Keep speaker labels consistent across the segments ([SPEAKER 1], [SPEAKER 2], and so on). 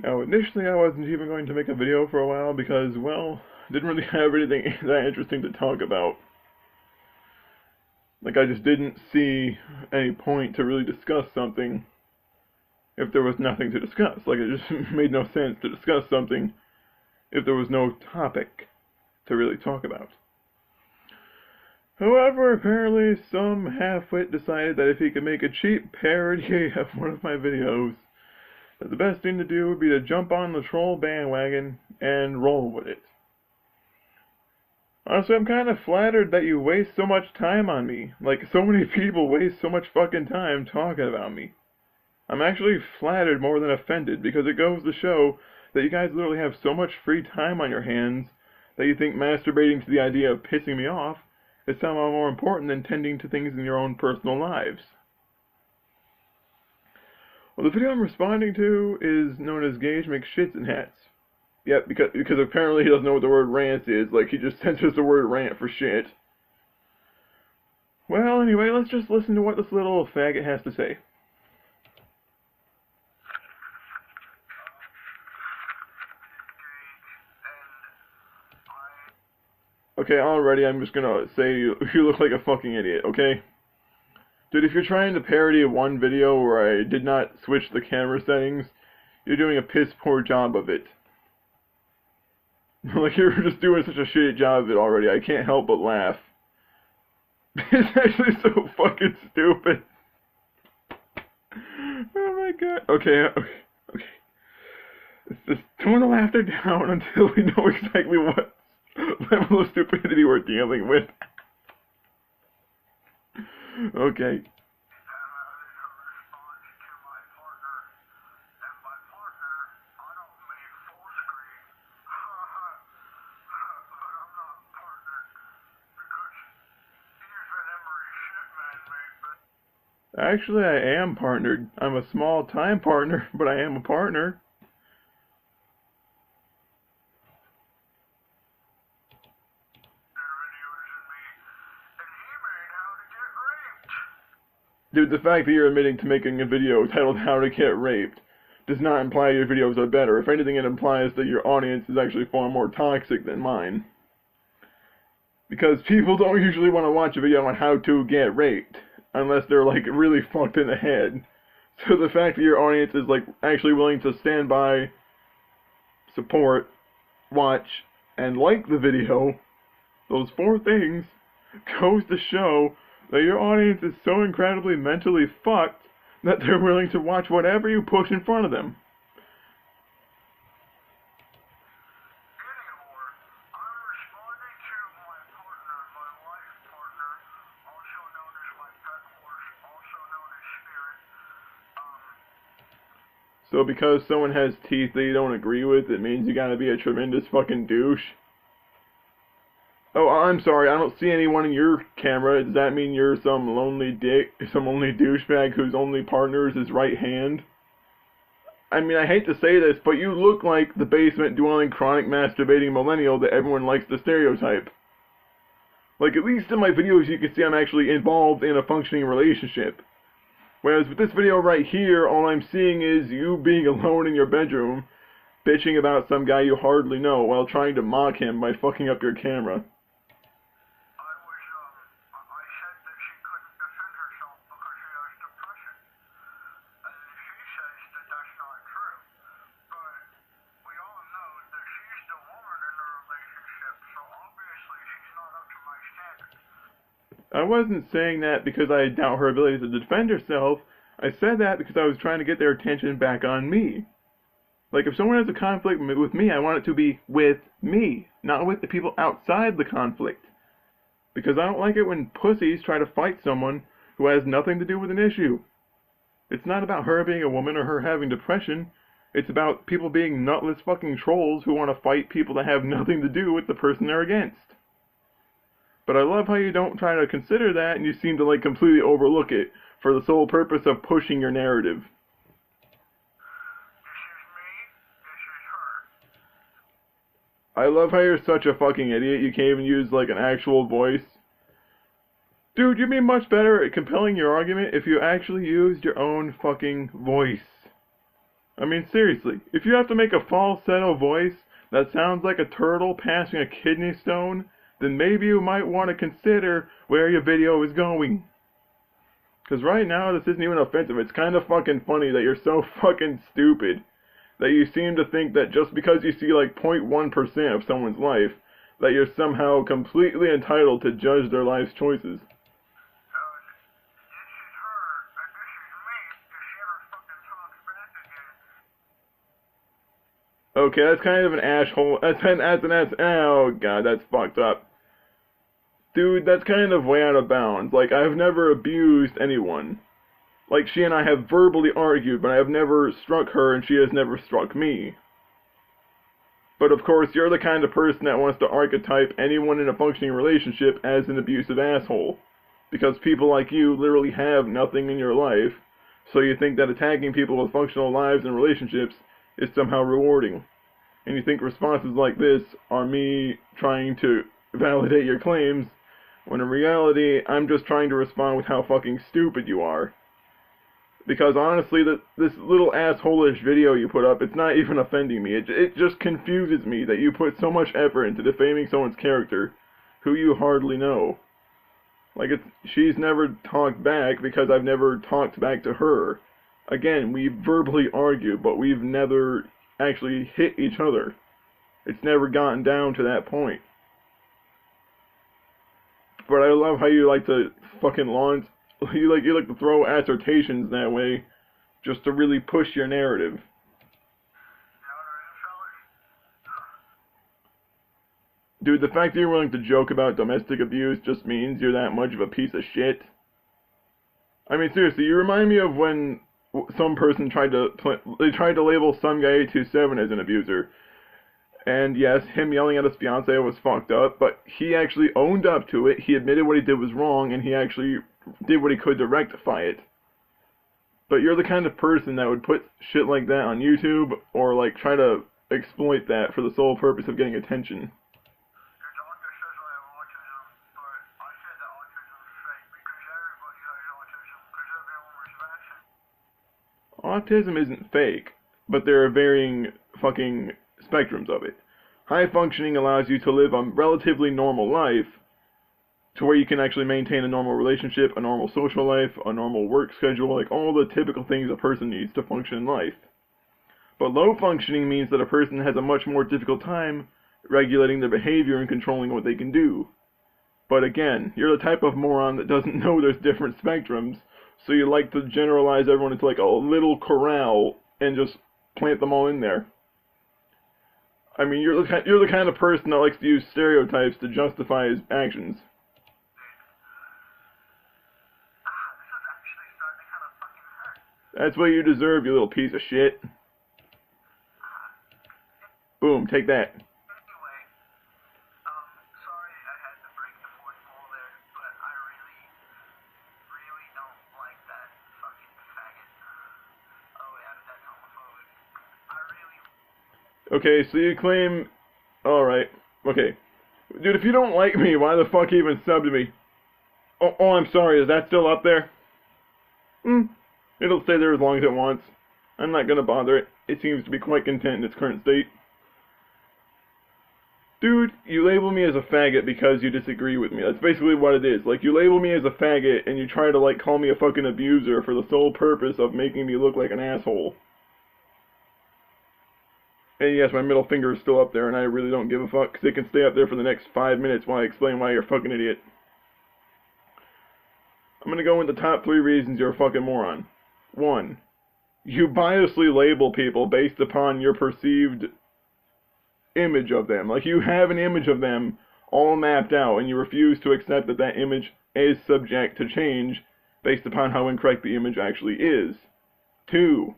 [SPEAKER 1] Now, initially I wasn't even going to make a video for a while because, well, didn't really have anything that interesting to talk about. Like, I just didn't see any point to really discuss something if there was nothing to discuss. Like, it just made no sense to discuss something if there was no topic to really talk about. However, apparently some half-wit decided that if he could make a cheap parody of one of my videos, that the best thing to do would be to jump on the troll bandwagon and roll with it. Honestly, I'm kind of flattered that you waste so much time on me. Like, so many people waste so much fucking time talking about me. I'm actually flattered more than offended, because it goes to show that you guys literally have so much free time on your hands that you think masturbating to the idea of pissing me off is somehow more important than tending to things in your own personal lives. Well, the video I'm responding to is known as Gage McShits and Hats. Yep, because apparently he doesn't know what the word rant is, like he just censors the word rant for shit. Well, anyway, let's just listen to what this little faggot has to say. Okay, already I'm just gonna say you look like a fucking idiot, okay? Dude, if you're trying to parody one video where I did not switch the camera settings, you're doing a piss poor job of it. Like, you're just doing such a shitty job of it already, I can't help but laugh. It's actually so fucking stupid. Oh my god. Okay. Let's just tone the laughter down until we know exactly what level of stupidity we're dealing with. Okay. Actually, I am partnered. I'm a small-time partner, but I am a partner. Dude, the fact that you're admitting to making a video titled How to Get Raped does not imply your videos are better. If anything, it implies that your audience is actually far more toxic than mine. Because people don't usually want to watch a video on how to get raped, unless they're, like, really fucked in the head. So the fact that your audience is, like, actually willing to stand by, support, watch, and like the video, those four things, goes to show that your audience is so incredibly mentally fucked that they're willing to watch whatever you push in front of them. So because someone has teeth that you don't agree with, it means you gotta be a tremendous fucking douche? Oh, I'm sorry, I don't see anyone in your camera. Does that mean you're some lonely douchebag whose only partner is his right hand? I mean, I hate to say this, but you look like the basement-dwelling, chronic masturbating millennial that everyone likes to stereotype. Like, at least in my videos you can see I'm actually involved in a functioning relationship. Whereas with this video right here, all I'm seeing is you being alone in your bedroom, bitching about some guy you hardly know while trying to mock him by fucking up your camera. I wasn't saying that because I doubt her ability to defend herself. I said that because I was trying to get their attention back on me. Like, if someone has a conflict with me, I want it to be with me, not with the people outside the conflict. Because I don't like it when pussies try to fight someone who has nothing to do with an issue. It's not about her being a woman or her having depression. It's about people being nutless fucking trolls who want to fight people that have nothing to do with the person they're against. But I love how you don't try to consider that and you seem to, like, completely overlook it for the sole purpose of pushing your narrative. I love how you're such a fucking idiot you can't even use, like, an actual voice. Dude, you'd be much better at compelling your argument if you actually used your own fucking voice. I mean, seriously, if you have to make a falsetto voice that sounds like a turtle passing a kidney stone, then maybe you might want to consider where your video is going. Because right now, this isn't even offensive. It's kind of fucking funny that you're so fucking stupid that you seem to think that just because you see like 0.1% of someone's life, that you're somehow completely entitled to judge their life's choices. Okay, that's kind of an asshole. Oh god, that's fucked up. Dude, that's kind of way out of bounds. Like, I've never abused anyone. Like, she and I have verbally argued, but I have never struck her and she has never struck me. But of course, you're the kind of person that wants to archetype anyone in a functioning relationship as an abusive asshole. Because people like you literally have nothing in your life, so you think that attacking people with functional lives and relationships is somehow rewarding. And you think responses like this are me trying to validate your claims, when in reality, I'm just trying to respond with how fucking stupid you are. Because honestly, this little asshole-ish video you put up, it's not even offending me. It just confuses me that you put so much effort into defaming someone's character who you hardly know. Like, she's never talked back because I've never talked back to her. Again, we verbally argue, but we've never actually hit each other. It's never gotten down to that point. But I love how you like to fucking launch, you like to throw assertions that way, just to really push your narrative. Dude, the fact that you're willing to joke about domestic abuse just means you're that much of a piece of shit. I mean, seriously, you remind me of when some person tried to label some guy 827 as an abuser. And yes, him yelling at his fiancée was fucked up, but he actually owned up to it, he admitted what he did was wrong, and he actually did what he could to rectify it. But you're the kind of person that would put shit like that on YouTube, or like try to exploit that for the sole purpose of getting attention. Autism isn't fake, but there are varying fucking spectrums of it. High functioning allows you to live a relatively normal life, to where you can actually maintain a normal relationship, a normal social life, a normal work schedule, like all the typical things a person needs to function in life. But low functioning means that a person has a much more difficult time regulating their behavior and controlling what they can do. But again, you're the type of moron that doesn't know there's different spectrums, so you like to generalize everyone into like a little corral and just plant them all in there. I mean, you're the kind of person that likes to use stereotypes to justify his actions. That's what you deserve, you little piece of shit. Boom, take that.
[SPEAKER 2] Anyway, sorry I had to break the fourth wall there, but I really don't like that fucking faggot. Oh, yeah, that's homophobic. I really...
[SPEAKER 1] Okay, so you claim... Alright, okay. Dude, if you don't like me, why the fuck even sub to me? Oh, I'm sorry, is that still up there? It'll stay there as long as it wants. I'm not gonna bother it. It seems to be quite content in its current state. Dude, you label me as a faggot because you disagree with me. That's basically what it is. Like, you label me as a faggot and you try to, like, call me a fucking abuser for the sole purpose of making me look like an asshole. And yes, my middle finger is still up there and I really don't give a fuck because it can stay up there for the next 5 minutes while I explain why you're a fucking idiot. I'm gonna go into the top 3 reasons you're a fucking moron. 1. You biasly label people based upon your perceived image of them. Like, you have an image of them all mapped out, and you refuse to accept that that image is subject to change based upon how incorrect the image actually is. 2.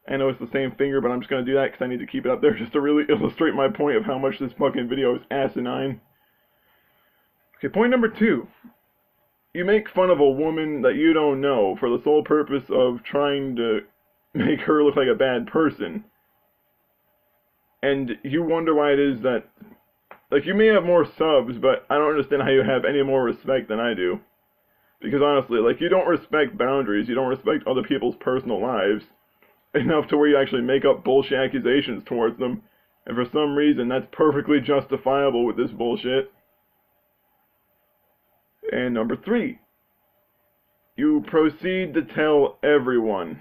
[SPEAKER 1] I know it's the same finger, but I'm just gonna do that because I need to keep it up there just to really illustrate my point of how much this fucking video is asinine. Okay, point number 2. You make fun of a woman that you don't know for the sole purpose of trying to make her look like a bad person. And you wonder why it is that, like, you may have more subs, but I don't understand how you have any more respect than I do. Because honestly, like, you don't respect boundaries, you don't respect other people's personal lives, enough to where you actually make up bullshit accusations towards them. And for some reason, that's perfectly justifiable with this bullshit. And number 3, you proceed to tell everyone.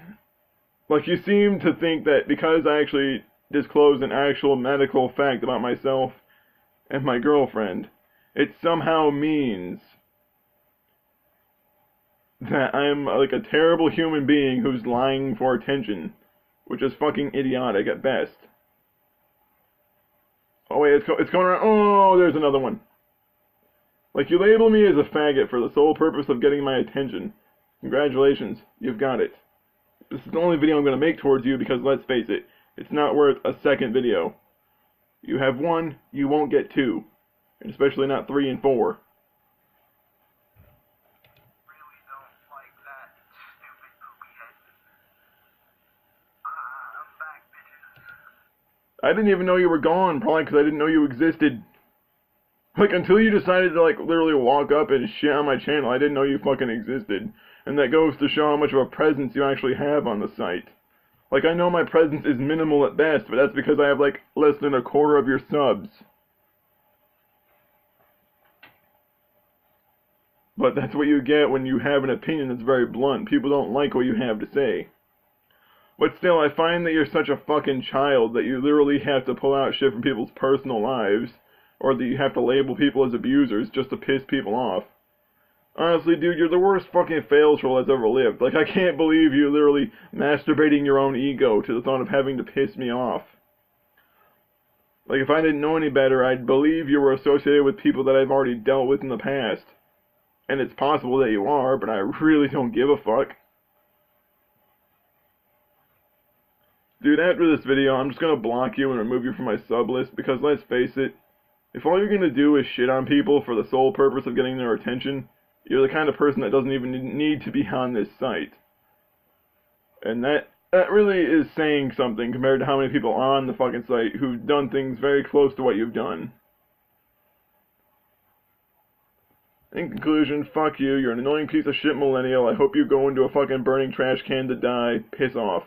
[SPEAKER 1] Like, you seem to think that because I actually disclosed an actual medical fact about myself and my girlfriend, it somehow means that I'm like a terrible human being who's lying for attention, which is fucking idiotic at best. Oh wait, it's going around. Oh, there's another one. Like, you label me as a faggot for the sole purpose of getting my attention. Congratulations, you've got it. This is the only video I'm going to make towards you because, let's face it, it's not worth a second video. You have 1, you won't get 2. And especially not 3 and 4.
[SPEAKER 2] Really don't like that, stupid poopy head. I'm back, bitches.
[SPEAKER 1] I didn't even know you were gone, probably because I didn't know you existed. Like, until you decided to, like, literally walk up and shit on my channel, I didn't know you fucking existed. And that goes to show how much of a presence you actually have on the site. Like, I know my presence is minimal at best, but that's because I have, like, less than a quarter of your subs. But that's what you get when you have an opinion that's very blunt. People don't like what you have to say. But still, I find that you're such a fucking child that you literally have to pull out shit from people's personal lives, or that you have to label people as abusers just to piss people off. Honestly, dude, you're the worst fucking fail troll that's ever lived. Like, I can't believe you literally masturbating your own ego to the thought of having to piss me off. Like, if I didn't know any better, I'd believe you were associated with people that I've already dealt with in the past. And it's possible that you are, but I really don't give a fuck. Dude, after this video, I'm just gonna block you and remove you from my sub list, because let's face it, if all you're gonna do is shit on people for the sole purpose of getting their attention, you're the kind of person that doesn't even need to be on this site. And that really is saying something compared to how many people are on the fucking site who've done things very close to what you've done. In conclusion, fuck you, you're an annoying piece of shit millennial, I hope you go into a fucking burning trash can to die, piss off.